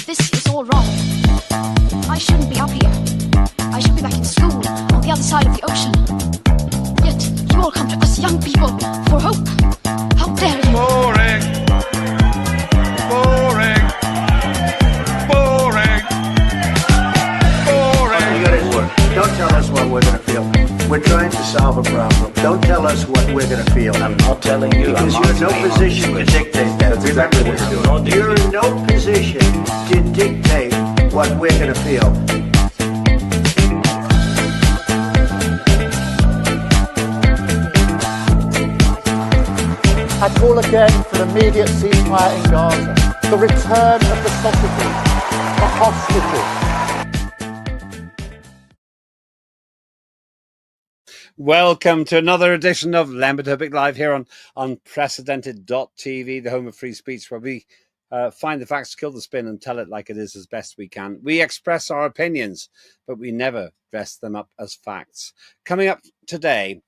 this is all wrong, I shouldn't be up here. I should be back in school on the other side of the ocean. Yet you all come to us young people for hope. How dare you? Boring. Boring. Boring. Boring. You got to work. Don't tell us what we're going to feel. We're trying to solve a problem. Don't tell us what we're going to feel. I'm not telling you. Because you're in no position to dictate that. That's exactly what you're doing. You're in no position to dictate what we're going to feel. I call again for an immediate ceasefire in Gaza, the return of the sausages, the hostages. Welcome to another edition of Lembit Öpik Live here on unprecedented.tv, the home of free speech, where we find the facts, kill the spin, and tell it like it is as best we can. We express our opinions, but we never dress them up as facts. Coming up today,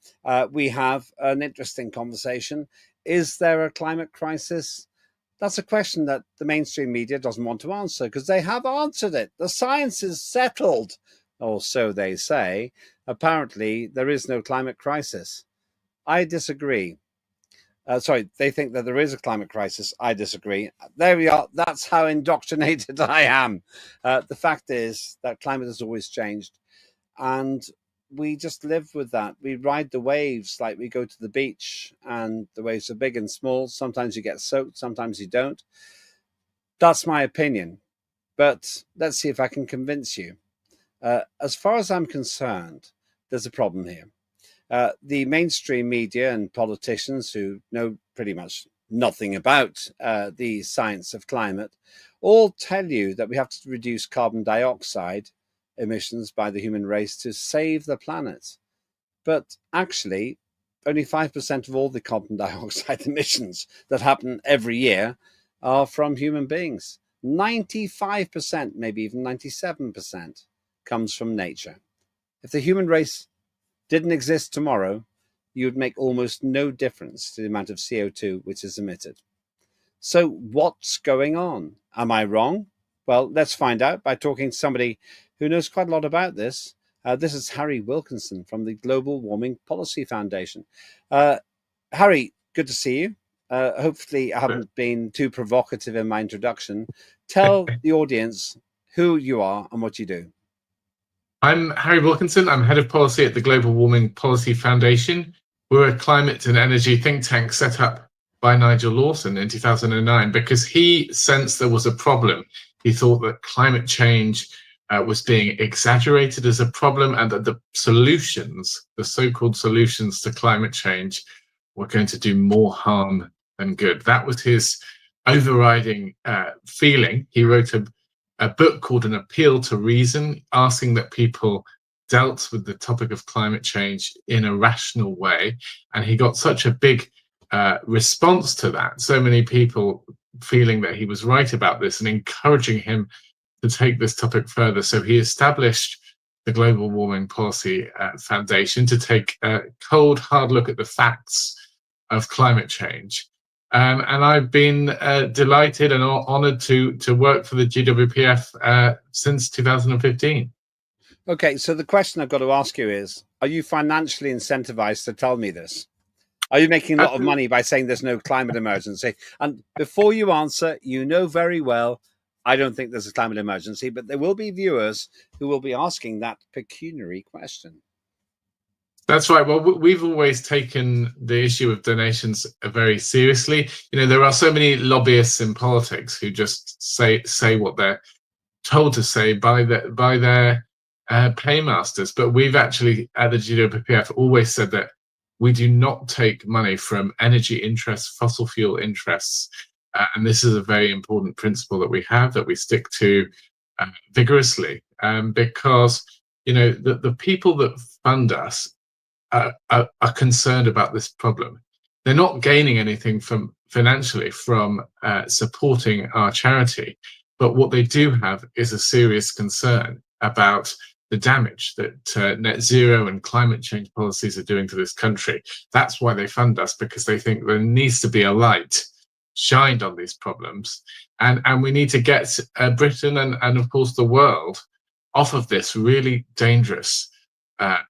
we have an interesting conversation. Is there a climate crisis? That's a question that the mainstream media doesn't want to answer because they have answered it. The science is settled, or so they say. Apparently, there is no climate crisis. I disagree. They think that there is a climate crisis. I disagree. There we are. That's how indoctrinated I am. The fact is that climate has always changed. And we just live with that. We ride the waves like we go to the beach, and the waves are big and small. Sometimes you get soaked, sometimes you don't. That's my opinion. But let's see if I can convince you. As far as I'm concerned, there's a problem here. The mainstream media and politicians who know pretty much nothing about the science of climate all tell you that we have to reduce carbon dioxide emissions by the human race to save the planet. But actually, only 5% of all the carbon dioxide emissions that happen every year are from human beings. 95%, maybe even 97%, comes from nature. If the human race didn't exist tomorrow, you would make almost no difference to the amount of CO2 which is emitted. So what's going on? Am I wrong? Well, let's find out by talking to somebody who knows quite a lot about this. This is Harry Wilkinson from the Global Warming Policy Foundation. Harry, good to see you. Hopefully I haven't been too provocative in my introduction. Tell the audience who you are and what you do. I'm Harry Wilkinson. I'm head of policy at the Global Warming Policy Foundation. We're a climate and energy think tank set up by Nigel Lawson in 2009 because he sensed there was a problem. He thought that climate change was being exaggerated as a problem and that the solutions, the so-called solutions to climate change, were going to do more harm than good. That was his overriding feeling. He wrote a book called An Appeal to Reason, asking that people dealt with the topic of climate change in a rational way. And he got such a big response to that, so many people feeling that he was right about this and encouraging him to take this topic further. So he established the Global Warming Policy Foundation to take a cold, hard look at the facts of climate change. And I've been delighted and honoured to work for the GWPF since 2015. Okay, so the question I've got to ask you is, are you financially incentivized to tell me this? Are you making a lot of money by saying there's no climate emergency? And before you answer, you know very well, I don't think there's a climate emergency, but there will be viewers who will be asking that pecuniary question. That's right. Well, we've always taken the issue of donations very seriously. You know, there are so many lobbyists in politics who just say what they're told to say by their paymasters. But we've actually, at the GWPF, always said that we do not take money from energy interests, fossil fuel interests. And this is a very important principle that we have, that we stick to vigorously, because, you know, the people that fund us are concerned about this problem. They're not gaining anything financially from supporting our charity, but what they do have is a serious concern about the damage that net zero and climate change policies are doing to this country. That's why they fund us, because they think there needs to be a light shined on these problems, and we need to get Britain and of course the world off of this really dangerous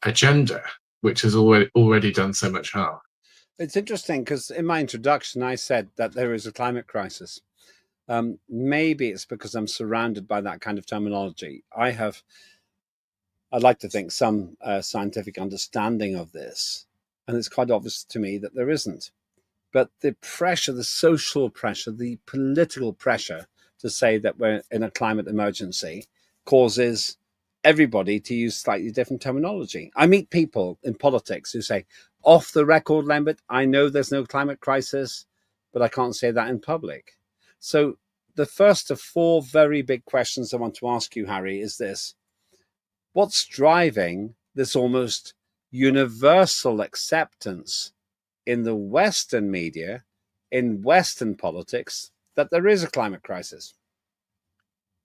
agenda, which has already done so much harm. It's interesting because in my introduction I said that there is a climate crisis. Maybe it's because I'm surrounded by that kind of terminology. I'd like to think, some scientific understanding of this, and it's quite obvious to me that there isn't. But the pressure, the social pressure, the political pressure to say that we're in a climate emergency causes everybody to use slightly different terminology. I meet people in politics who say, off the record, Lembit, I know there's no climate crisis, but I can't say that in public. So the first of four very big questions I want to ask you, Harry, is this. What's driving this almost universal acceptance in the Western media, in Western politics, that there is a climate crisis?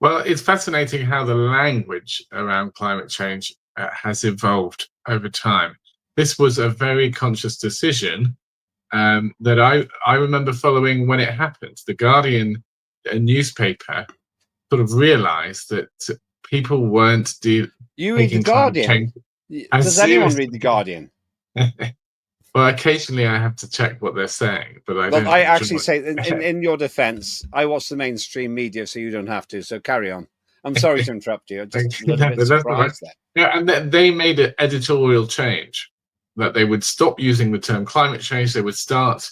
Well, it's fascinating how the language around climate change has evolved over time. This was a very conscious decision that I remember following when it happened. The Guardian, a newspaper, sort of realized that people weren't You read The Guardian? Does anyone read The Guardian? Well, occasionally I have to check what they're saying, but I don't. I actually say, in your defense, I watch the mainstream media, so you don't have to. So carry on. I'm sorry to interrupt you. I'm just a little bit surprised there. Yeah, and they made an editorial change that they would stop using the term climate change. They would start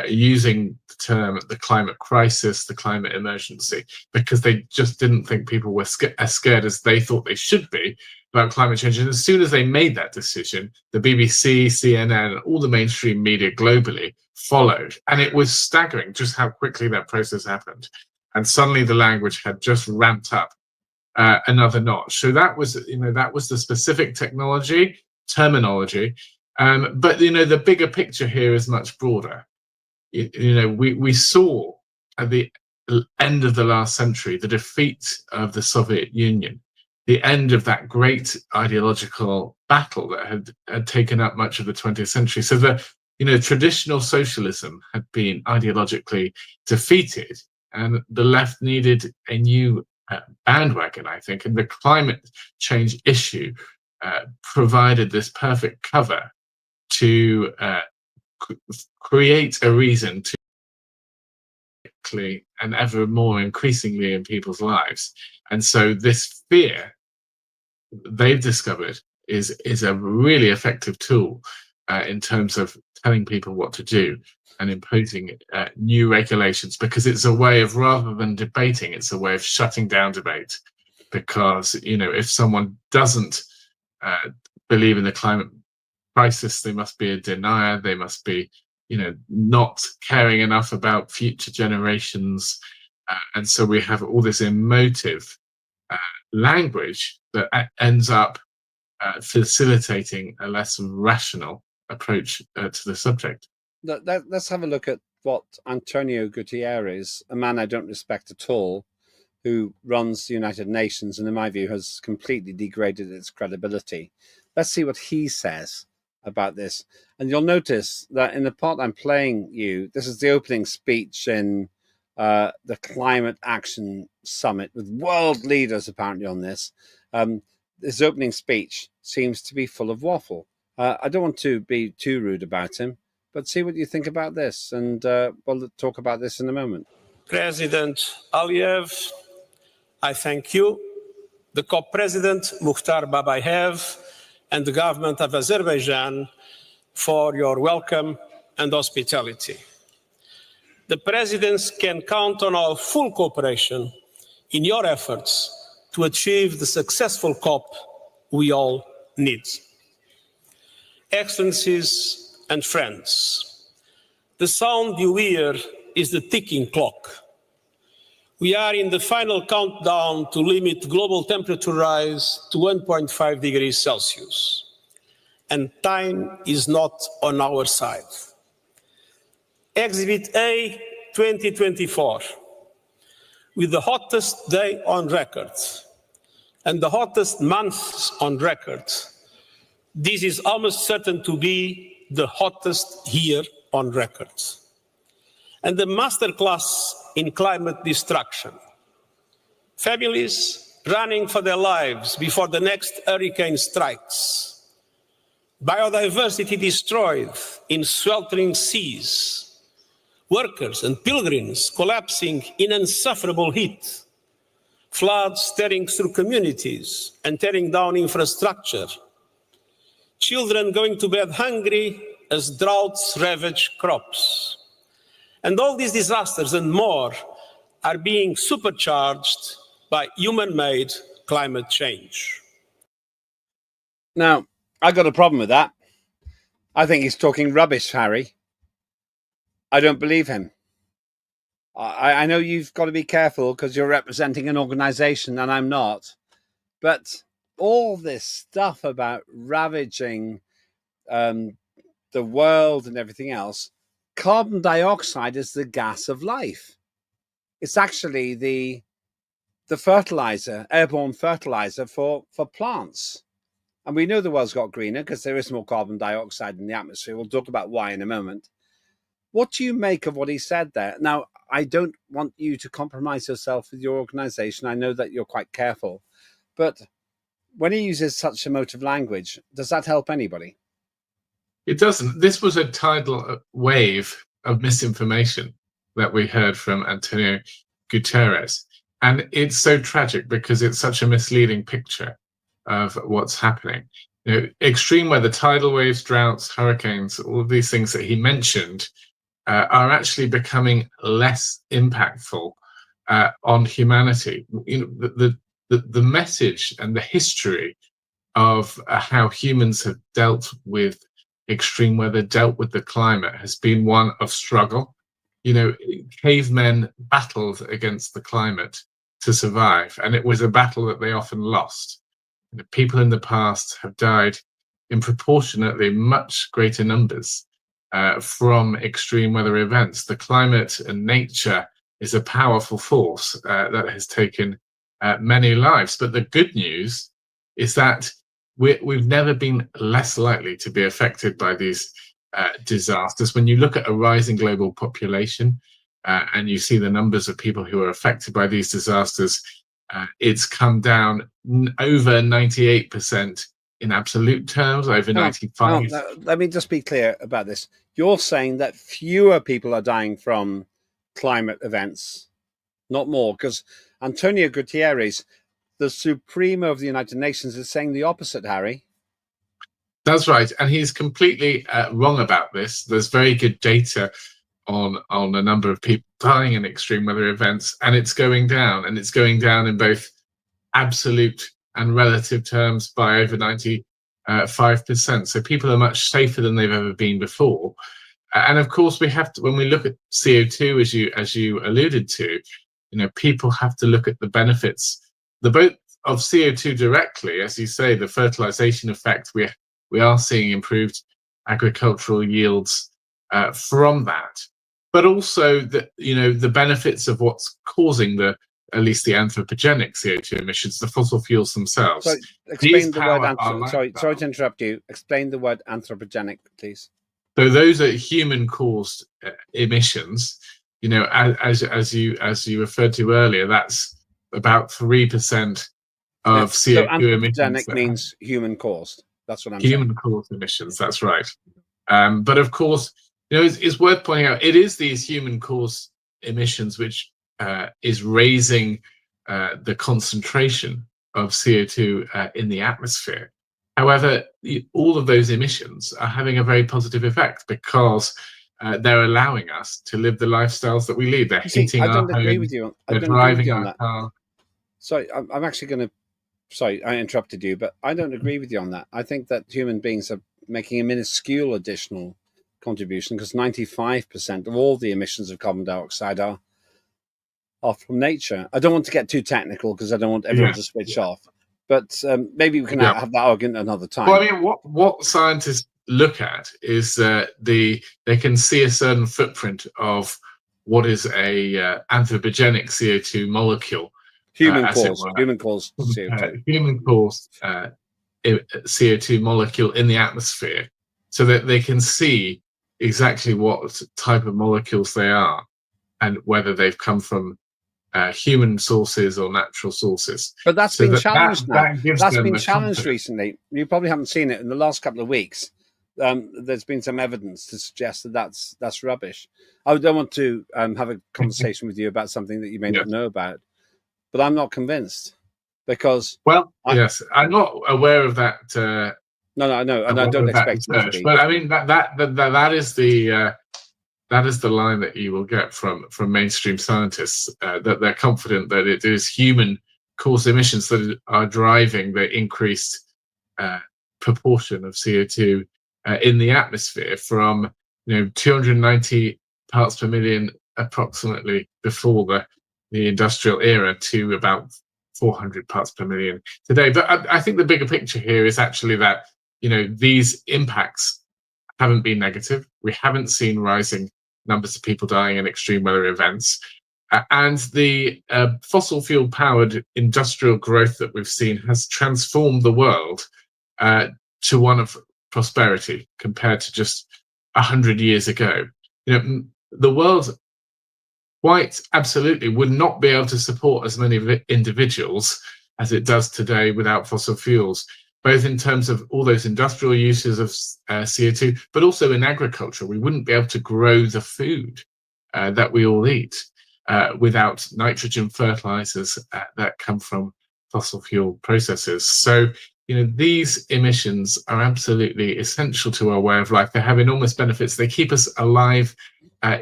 using the term the climate crisis, the climate emergency, because they just didn't think people were as scared as they thought they should be about climate change. And as soon as they made that decision, the BBC, CNN, and all the mainstream media globally followed. And it was staggering just how quickly that process happened. And suddenly the language had just ramped up another notch. So that was the specific terminology. But the bigger picture here is much broader. We saw at the end of the last century the defeat of the Soviet Union, the end of that great ideological battle that had taken up much of the 20th century. So the traditional socialism had been ideologically defeated, and the left needed a new bandwagon, I think, and the climate change issue provided this perfect cover to create a reason to and ever more increasingly in people's lives. And so this fear they've discovered is a really effective tool in terms of telling people what to do and imposing new regulations, because it's a way of, rather than debating, it's a way of shutting down debate. Because if someone doesn't believe in the climate crisis, they must be a denier, they must be not caring enough about future generations, and so we have all this emotive language that ends up facilitating a less rational approach to the subject. Let's have a look at what Antonio Guterres, a man I don't respect at all, who runs the United Nations and in my view has completely degraded its credibility. Let's see what he says about this. And you'll notice that in the part I'm playing you, this is the opening speech in the Climate Action Summit with world leaders apparently on this. This opening speech seems to be full of waffle. I don't want to be too rude about him, but see what you think about this, and we'll talk about this in a moment. President Aliyev, I thank you, the COP President Mukhtar Babayev, and the government of Azerbaijan for your welcome and hospitality. The presidents can count on our full cooperation in your efforts to achieve the successful COP we all need. Excellencies and friends, the sound you hear is the ticking clock. We are in the final countdown to limit global temperature rise to 1.5 degrees Celsius. And time is not on our side. Exhibit A 2024, with the hottest day on record and the hottest months on record, this is almost certain to be the hottest year on record. and a masterclass in climate destruction. Families running for their lives before the next hurricane strikes. Biodiversity destroyed in sweltering seas. Workers and pilgrims collapsing in insufferable heat. Floods tearing through communities and tearing down infrastructure. Children going to bed hungry as droughts ravage crops. And all these disasters and more are being supercharged by human-made climate change. Now, I got a problem with that. I think he's talking rubbish, Harry. I don't believe him. I know you've got to be careful because you're representing an organization and I'm not. But all this stuff about ravaging the world and everything else, carbon dioxide is the gas of life. It's actually the fertilizer, airborne fertilizer for plants. And we know the world's got greener because there is more carbon dioxide in the atmosphere. We'll talk about why in a moment. What do you make of what he said there? Now, I don't want you to compromise yourself with your organization. I know that you're quite careful. But when he uses such emotive language, does that help anybody? It doesn't. This was a tidal wave of misinformation that we heard from Antonio Guterres. And it's so tragic because it's such a misleading picture of what's happening. You know, extreme weather, tidal waves, droughts, hurricanes, all of these things that he mentioned are actually becoming less impactful on humanity. You know, the message and the history of how humans have dealt with extreme weather, dealt with the climate, has been one of struggle. You know, cavemen battled against the climate to survive, and it was a battle that they often lost. You know, people in the past have died in proportionately much greater numbers from extreme weather events. The climate and nature is a powerful force that has taken many lives. But the good news is that we've never been less likely to be affected by these disasters. When you look at a rising global population and you see the numbers of people who are affected by these disasters, it's come down over 98% in absolute terms, over 95. Let me just be clear about this. You're saying that fewer people are dying from climate events, not more, because Antonio Guterres, the Supremo of the United Nations, is saying the opposite, Harry. That's right. And he's completely wrong about this. There's very good data on a number of people dying in extreme weather events, and it's going down. And it's going down in both absolute and relative terms by over 95%. So people are much safer than they've ever been before. And of course, we have to, when we look at CO2, as you alluded to, you know, people have to look at the benefits, both of CO2 directly, as you say, the fertilization effect. We are seeing improved agricultural yields from that, but also the benefits of what's causing at least the anthropogenic CO2 emissions, the fossil fuels themselves. So explain the word. Sorry to interrupt you. Explain the word anthropogenic, please. So those are human-caused emissions. You know, as you referred to earlier, that's about 3% of CO2 so emissions. Anthropogenic means human-caused. That's what I'm saying. Human-caused emissions. That's right. But of course, you know, it's worth pointing out it is these human-caused emissions which is raising the concentration of CO2 in the atmosphere. However, all of those emissions are having a very positive effect because they're allowing us to live the lifestyles that we lead. They're heating our homes. I don't agree with you. They're driving our car. Sorry, I'm actually going to. Sorry, I interrupted you, but I don't agree with you on that. I think that human beings are making a minuscule additional contribution because 95% of all the emissions of carbon dioxide are from nature. I don't want to get too technical because I don't want everyone to switch off. But maybe we can have that argument another time. Well, I mean, what scientists look at is they can see a certain footprint of what is a anthropogenic CO2 molecule. Human-caused CO2. Human-caused CO2 molecule in the atmosphere, so that they can see exactly what type of molecules they are. and whether they've come from human sources or natural sources. But that's been challenged now. That's been challenged recently. You probably haven't seen it in the last couple of weeks. There's been some evidence to suggest that that's rubbish. I don't want to have a conversation with you about something that you may not know about, but I'm not convinced because yes, I'm not aware of that. No, I know, and I don't expect you to be. But I mean that is the line that you will get from mainstream scientists, that they're confident that it is human-caused emissions that are driving the increased proportion of CO2 in the atmosphere from 290 parts per million approximately before the industrial era to about 400 parts per million today. But I think the bigger picture here is actually that these impacts haven't been negative. We haven't seen rising numbers of people dying in extreme weather events. And the fossil fuel powered industrial growth that we've seen has transformed the world to one of prosperity compared to just 100 years ago. The world quite absolutely would not be able to support as many individuals as it does today without fossil fuels, both in terms of all those industrial uses of CO2, but also in agriculture. We wouldn't be able to grow the food that we all eat without nitrogen fertilizers that come from fossil fuel processes. So, these emissions are absolutely essential to our way of life. They have enormous benefits. They keep us alive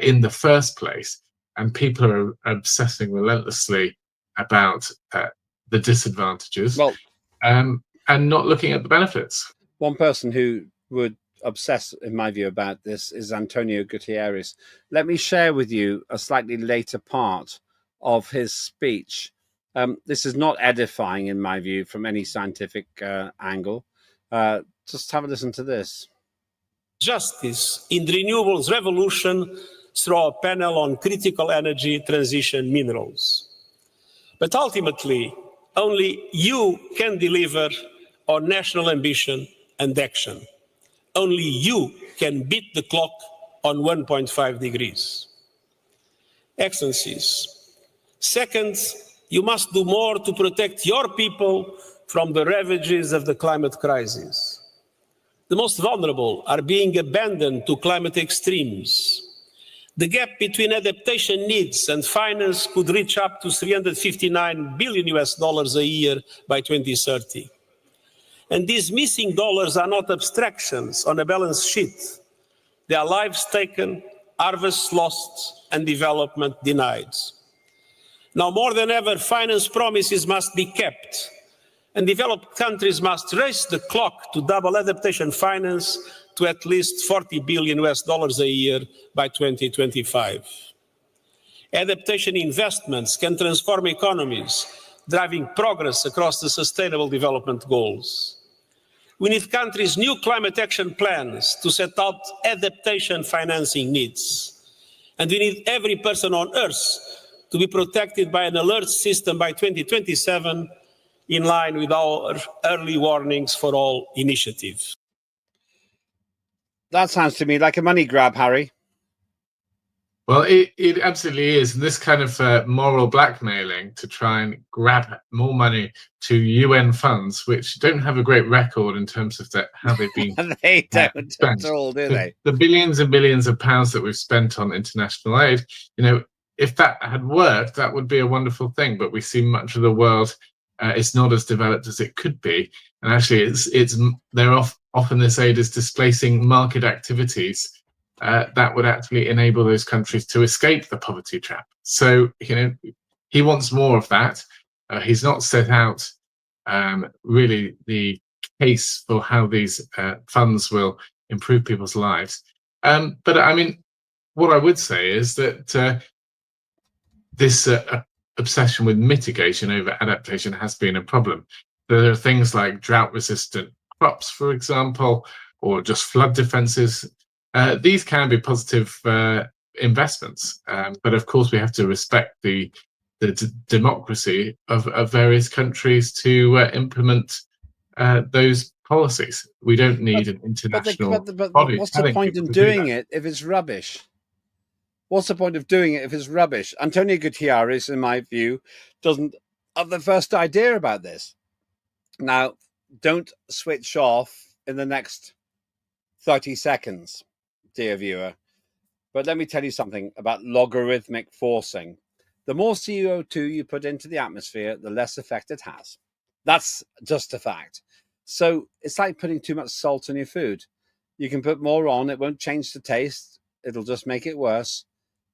in the first place. And people are obsessing relentlessly about the disadvantages. And not looking at the benefits. One person who would obsess, in my view, about this is Antonio Gutierrez. Let me share with you a slightly later part of his speech. This is not edifying, in my view, from any scientific angle. Just have a listen to this. Justice in the renewables revolution through a panel on critical energy transition minerals. But ultimately, only you can deliver on national ambition and action. Only you can beat the clock on 1.5 degrees. Excellencies, second, you must do more to protect your people from the ravages of the climate crisis. The most vulnerable are being abandoned to climate extremes. The gap between adaptation needs and finance could reach up to $359 billion a year by 2030. And these missing dollars are not abstractions on a balance sheet. They are lives taken, harvests lost, and development denied. Now more than ever, finance promises must be kept, and developed countries must race the clock to double adaptation finance to at least $40 billion a year by 2025. Adaptation investments can transform economies, driving progress across the Sustainable Development Goals. We need countries' new climate action plans to set out adaptation financing needs. And we need every person on Earth to be protected by an alert system by 2027, in line with our early warnings for all initiatives. That sounds to me like a money grab, Harry. Well, it absolutely is. And this kind of moral blackmailing to try and grab more money to UN funds, which don't have a great record in terms of how they've been they don't spent. At all, do they? The billions and billions of pounds that we've spent on international aid, if that had worked, that would be a wonderful thing. But we see much of the world is not as developed as it could be. And actually, often this aid is displacing market activities that would actually enable those countries to escape the poverty trap. So, he wants more of that. He's not set out really the case for how these funds will improve people's lives. But I mean, what I would say is that this obsession with mitigation over adaptation has been a problem. There are things like drought-resistant crops, for example, or just flood defenses. These can be positive investments, but of course we have to respect the democracy of various countries to implement those policies. We don't need an international body. But what's the point in doing it if it's rubbish? What's the point of doing it if it's rubbish? Antonio Gutierrez, in my view, doesn't have the first idea about this. Now, don't switch off in the next 30 seconds, dear viewer. But let me tell you something about logarithmic forcing. The more CO2 you put into the atmosphere, the less effect it has. That's just a fact. So it's like putting too much salt in your food. You can put more on, it won't change the taste. It'll just make it worse,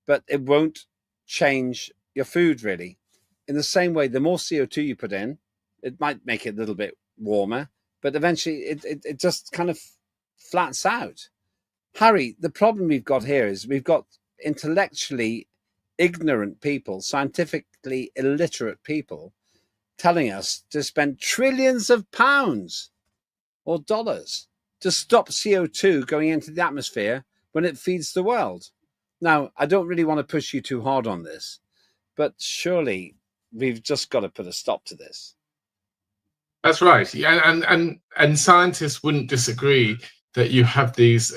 but it won't change your food really. In the same way, the more CO2 you put in, it might make it a little bit warmer, but eventually it just kind of flats out. Harry, the problem we've got here is we've got intellectually ignorant people, scientifically illiterate people telling us to spend trillions of pounds or dollars to stop CO2 going into the atmosphere when it feeds the world. Now, I don't really want to push you too hard on this, but surely we've just got to put a stop to this. That's right. Yeah, and scientists wouldn't disagree that you have these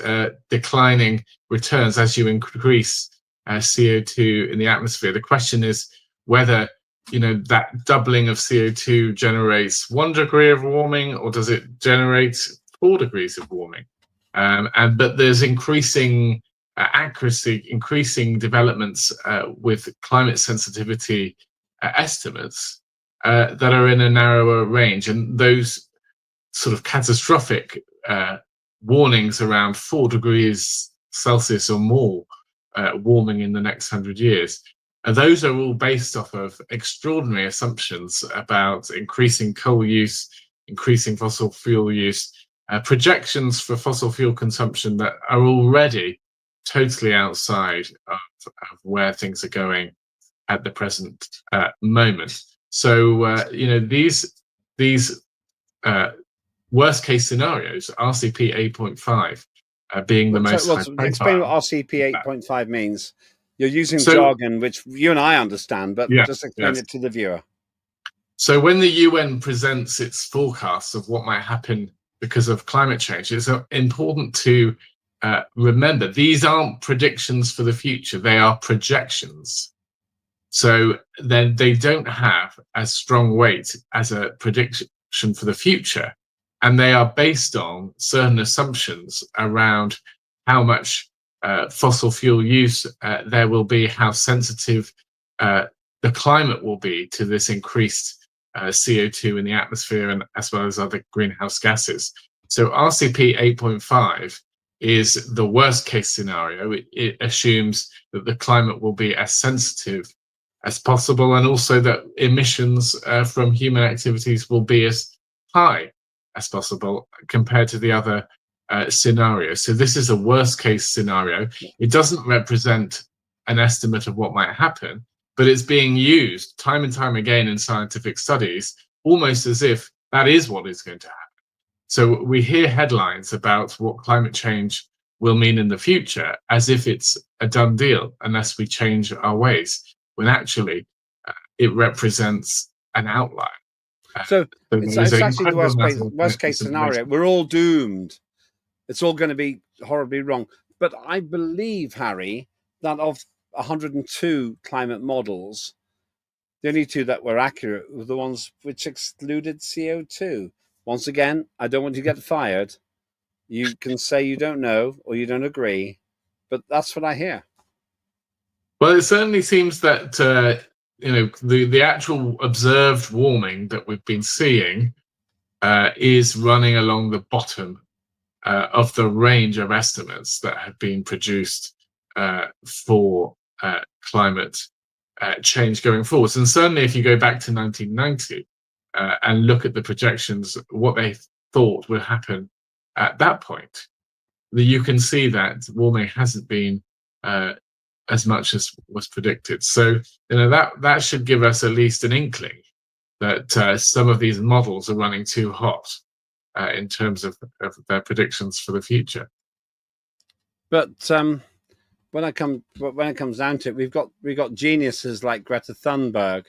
declining returns as you increase CO2 in the atmosphere. The question is whether that doubling of CO2 generates 1 degree of warming, or does it generate 4 degrees of warming? But there's increasing accuracy, increasing developments with climate sensitivity estimates that are in a narrower range, and those sort of catastrophic warnings around 4 degrees Celsius or more warming in the next 100 years. Those are all based off of extraordinary assumptions about increasing coal use, increasing fossil fuel use, projections for fossil fuel consumption that are already totally outside of where things are going at the present moment. So, these worst case scenarios, RCP 8.5 being the most high profile. Explain what RCP 8.5 means. You're using jargon which you and I understand, but just explain it to the viewer. So when the UN presents its forecasts of what might happen because of climate change, it's important to remember these aren't predictions for the future, they are projections. So then they don't have as strong weight as a prediction for the future. And they are based on certain assumptions around how much fossil fuel use there will be, how sensitive the climate will be to this increased CO2 in the atmosphere, and as well as other greenhouse gases. So RCP 8.5 is the worst case scenario. It assumes that the climate will be as sensitive as possible, and also that emissions from human activities will be as high as possible compared to the other scenarios. So this is a worst case scenario. It doesn't represent an estimate of what might happen, but it's being used time and time again in scientific studies, almost as if that is what is going to happen. So we hear headlines about what climate change will mean in the future as if it's a done deal unless we change our ways, when actually it represents an outline. So it's actually the worst case scenario. We're all doomed. It's all going to be horribly wrong. But I believe, Harry, that of 102 climate models, the only 2 that were accurate were the ones which excluded CO2. Once again, I don't want you to get fired. You can say you don't know or you don't agree, but that's what I hear. Well, it certainly seems that the actual observed warming that we've been seeing is running along the bottom of the range of estimates that have been produced for climate change going forwards. And certainly if you go back to 1990 and look at the projections, what they thought would happen at that point, you can see that warming hasn't been as much as was predicted. So that should give us at least an inkling that some of these models are running too hot in terms of their predictions for the future. But when it comes down to it, we've got geniuses like Greta Thunberg,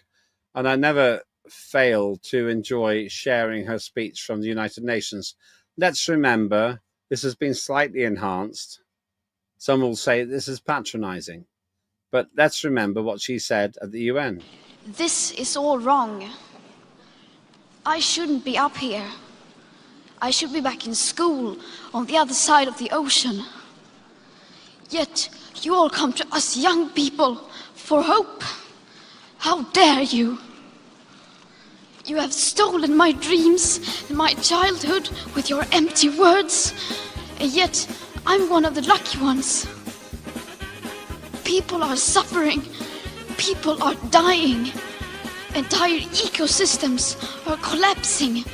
and I never fail to enjoy sharing her speech from the United Nations. Let's remember, this has been slightly enhanced. Some will say this is patronizing. But let's remember what she said at the UN. This is all wrong. I shouldn't be up here. I should be back in school on the other side of the ocean. Yet you all come to us young people for hope. How dare you? You have stolen my dreams and my childhood with your empty words, and yet I'm one of the lucky ones. People are suffering, people are dying, entire ecosystems are collapsing.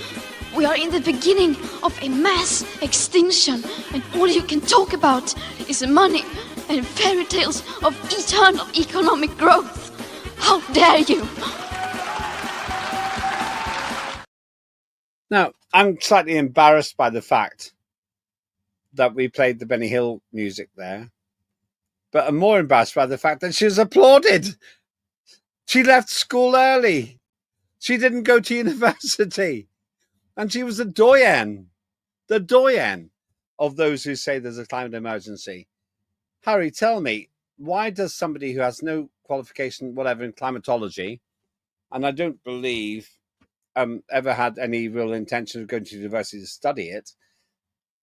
We are in the beginning of a mass extinction, and all you can talk about is money and fairy tales of eternal economic growth. How dare you? Now, I'm slightly embarrassed by the fact that we played the Benny Hill music there, but I'm more embarrassed by the fact that she was applauded. She left school early. She didn't go to university. And she was the doyen of those who say there's a climate emergency. Harry, tell me, why does somebody who has no qualification, whatever, in climatology, and I don't believe ever had any real intention of going to university to study it,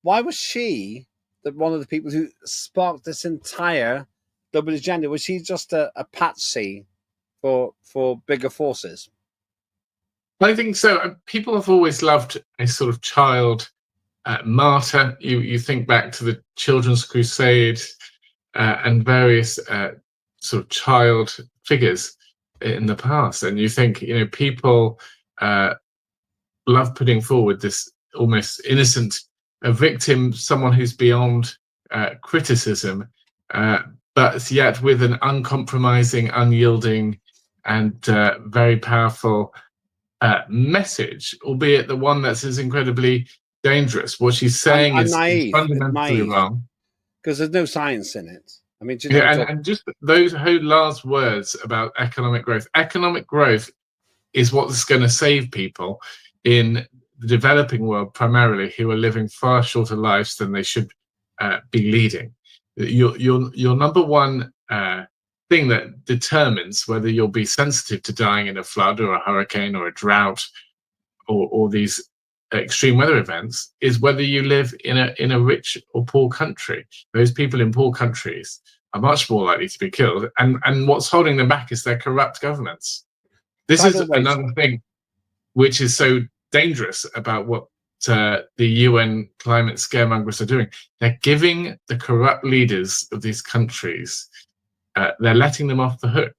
why was she one of the people who sparked this entire global agenda? Was she just a patsy for bigger forces? I think so. People have always loved a sort of child martyr. You think back to the Children's Crusade and various sort of child figures in the past, and you think, people love putting forward this almost innocent victim, someone who's beyond criticism, but yet with an uncompromising, unyielding, and very powerful message, albeit the one that is incredibly dangerous. What she's saying is fundamentally wrong, because there's no science in it. I mean, and just those her last words about economic growth. Economic growth is what's going to save people in the developing world, primarily, who are living far shorter lives than they should be leading. Your number one thing that determines whether you'll be sensitive to dying in a flood or a hurricane or a drought or these extreme weather events is whether you live in a rich or poor country. Those people in poor countries are much more likely to be killed, and what's holding them back is their corrupt governments. This is another thing which is so dangerous about what the UN climate scaremongers are doing. They're giving the corrupt leaders of these countries, they're letting them off the hook.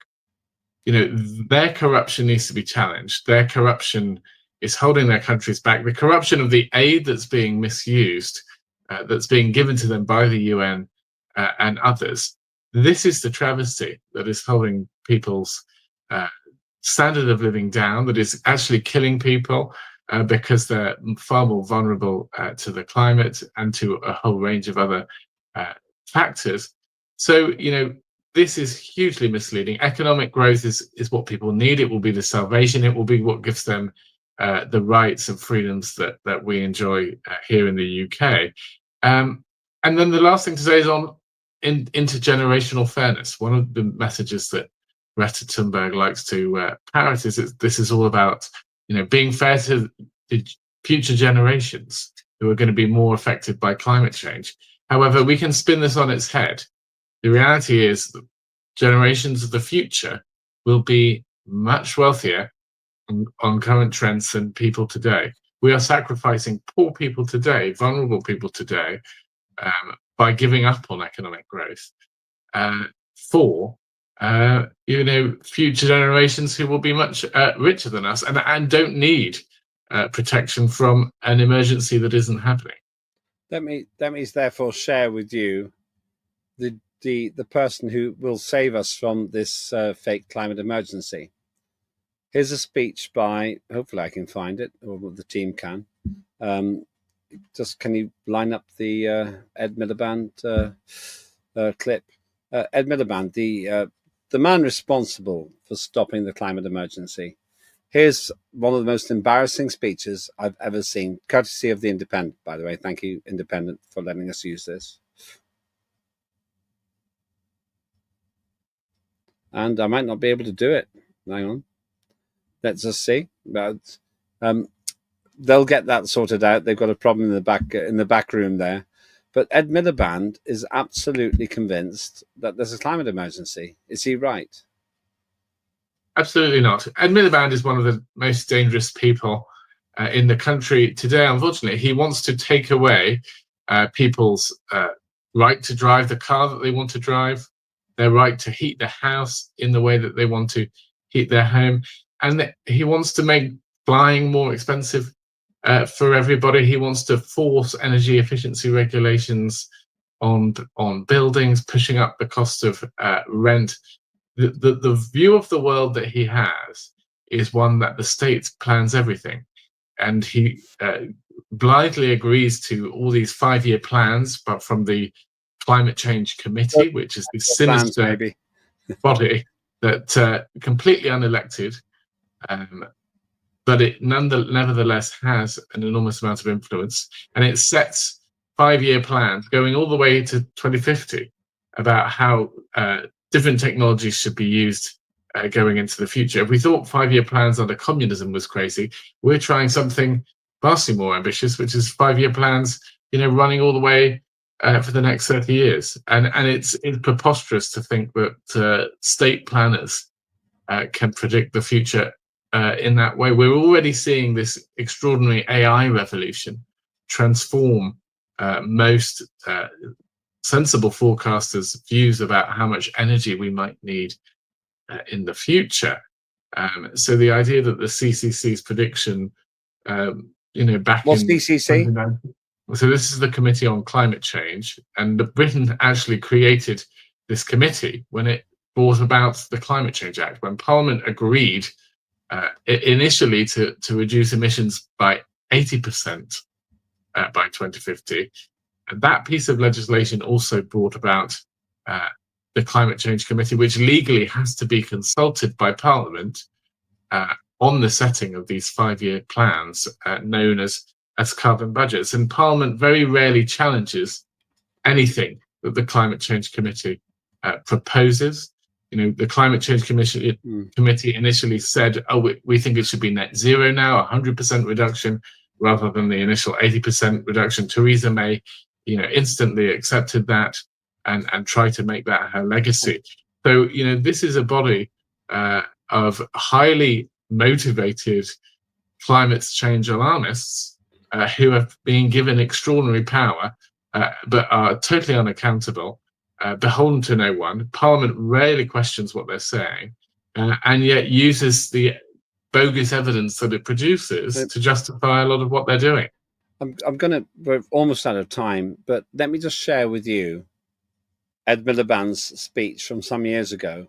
Their corruption needs to be challenged. Their corruption is holding their countries back. The corruption of the aid that's being misused, that's being given to them by the UN and others. This is the travesty that is holding people's standard of living down, that is actually killing people because they're far more vulnerable to the climate and to a whole range of other factors. So, this is hugely misleading. Economic growth is what people need. It will be the salvation. It will be what gives them the rights and freedoms that we enjoy here in the UK. And then the last thing to say is on intergenerational fairness. One of the messages that Greta Thunberg likes to parrot is that this is all about, being fair to the future generations who are going to be more affected by climate change. However, we can spin this on its head. The reality is that generations of the future will be much wealthier on current trends than people today. We are sacrificing poor people today, vulnerable people today, by giving up on economic growth for future generations who will be much richer than us and don't need protection from an emergency that isn't happening. Let me therefore share with you the person who will save us from this fake climate emergency. Here's a speech by, hopefully I can find it, or the team can. Just can you line up the Ed Miliband clip? Ed Miliband, the man responsible for stopping the climate emergency. Here's one of the most embarrassing speeches I've ever seen, courtesy of The Independent, by the way. Thank you, Independent, for letting us use this. and I might not be able to do it. Hang on. Let's just see. But they'll get that sorted out. They've got a problem in the back room there. But Ed Miliband is absolutely convinced that there's a climate emergency. Is he right? Absolutely not. Ed Miliband is one of the most dangerous people in the country today. Unfortunately, he wants to take away people's right to drive the car that they want to drive, their right to heat the house in the way that they want to heat their home, and he wants to make flying more expensive for everybody. He wants to force energy efficiency regulations on buildings, pushing up the cost of rent. The view of the world that he has is one that the state plans everything, and he blithely agrees to all these 5-year plans, but from the Climate Change Committee, which is the sinister body that completely unelected, but it nevertheless has an enormous amount of influence, and it sets 5-year plans going all the way to 2050 about how different technologies should be used going into the future. If we thought 5-year plans under communism was crazy, we're trying something vastly more ambitious, which is 5-year plans, running all the way for the next 30 years. And it's preposterous to think that state planners can predict the future in that way. We're already seeing this extraordinary AI revolution transform most sensible forecasters' views about how much energy we might need in the future. So the idea that the CCC's prediction, back What's in CCC? So this is the Committee on Climate Change, and Britain actually created this committee when it brought about the Climate Change Act, when Parliament agreed initially to reduce emissions by 80% by 2050. And that piece of legislation also brought about the Climate Change Committee, which legally has to be consulted by Parliament on the setting of these 5-year plans known as carbon budgets. And Parliament very rarely challenges anything that the Climate Change Committee proposes. The Climate Change Committee initially said, we think it should be net zero now, 100% reduction, rather than the initial 80% reduction. Theresa May, instantly accepted that and tried to make that her legacy. So, this is a body of highly motivated climate change alarmists who have been given extraordinary power, but are totally unaccountable, beholden to no one. Parliament rarely questions what they're saying, and yet uses the bogus evidence that it produces to justify a lot of what they're doing. We're almost out of time, but let me just share with you Ed Miliband's speech from some years ago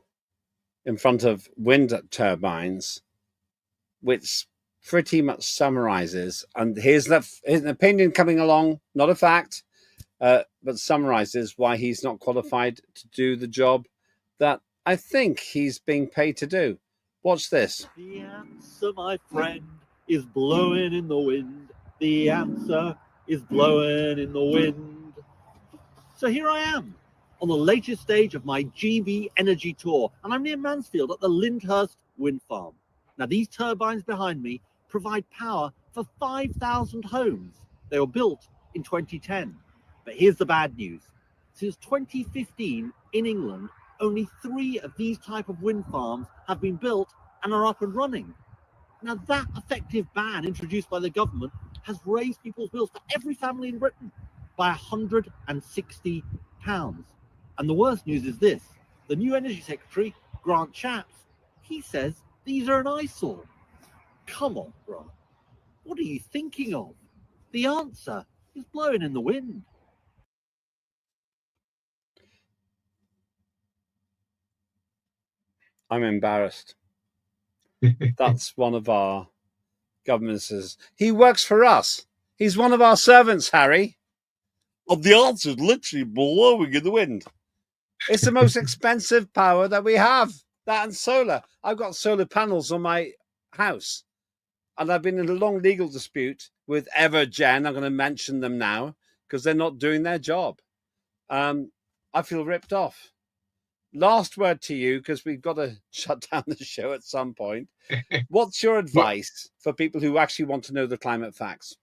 in front of wind turbines, which pretty much summarizes, and here's an opinion coming along, not a fact, but summarizes why he's not qualified to do the job that I think he's being paid to do. Watch this. The answer, my friend, is blowing in the wind. The answer is blowing in the wind. So here I am on the latest stage of my GB Energy Tour, and I'm near Mansfield at the Lyndhurst Wind Farm. Now, these turbines behind me provide power for 5,000 homes. They were built in 2010. But here's the bad news. Since 2015 in England, only 3 of these type of wind farms have been built and are up and running. Now, that effective ban introduced by the government has raised people's bills for every family in Britain by £160. And the worst news is this. The new Energy Secretary, Grant Shapps, he says these are an eyesore. Come on, Grant. What are you thinking of? The answer is blowing in the wind. I'm embarrassed. That's one of our governments. He works for us. He's one of our servants, Harry. Well, the answer is literally blowing in the wind. It's the most expensive power that we have. That and solar. I've got solar panels on my house. And I've been in a long legal dispute with Evergen. I'm going to mention them now because they're not doing their job. I feel ripped off. last word to you, because we've got to shut down the show at some point. What's your advice for people who actually want to know the climate facts?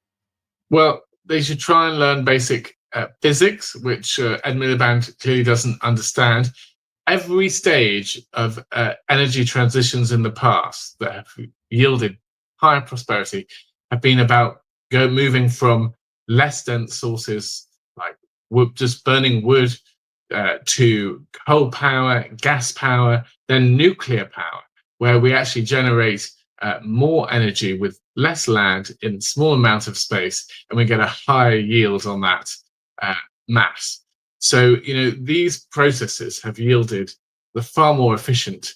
Well, they should try and learn basic physics, which Ed Miliband clearly doesn't understand. Every stage of energy transitions in the past that have yielded higher prosperity have been about moving from less dense sources like just burning wood to coal power, gas power, then nuclear power, where we actually generate more energy with less land in small amount of space, and we get a higher yield on that mass. So, these processes have yielded the far more efficient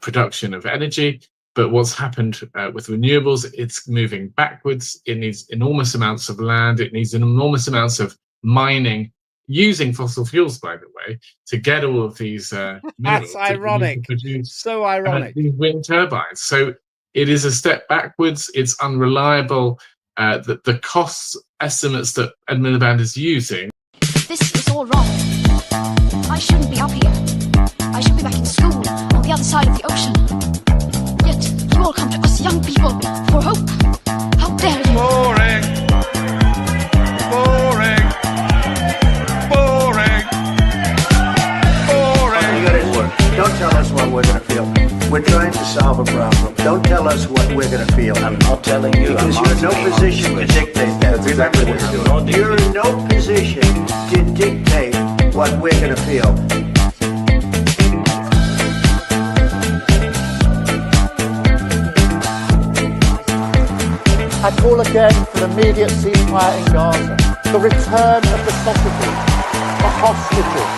production of energy. But what's happened with renewables, it's moving backwards. It needs enormous amounts of land. It needs enormous amounts of mining, using fossil fuels, by the way, to get all of these minerals. That's ironic. So ironic. These wind turbines. So it is a step backwards. It's unreliable. The cost estimates that Ed Miliband is using. This is all wrong. I shouldn't be up here. I should be back in school on the other side of the ocean. Yet you all come to us young people for hope. How dare you? Boring. Boring. Boring. Boring. You gotta work. Don't tell us what we're gonna feel. We're trying to solve a problem. Don't tell us what we're gonna feel. I'm not telling you. Because you're in no position to dictate that. Exactly what you're doing. You're in no position to dictate what we're gonna feel. I call again for an immediate ceasefire in Gaza, the return of the sausages, the hostages,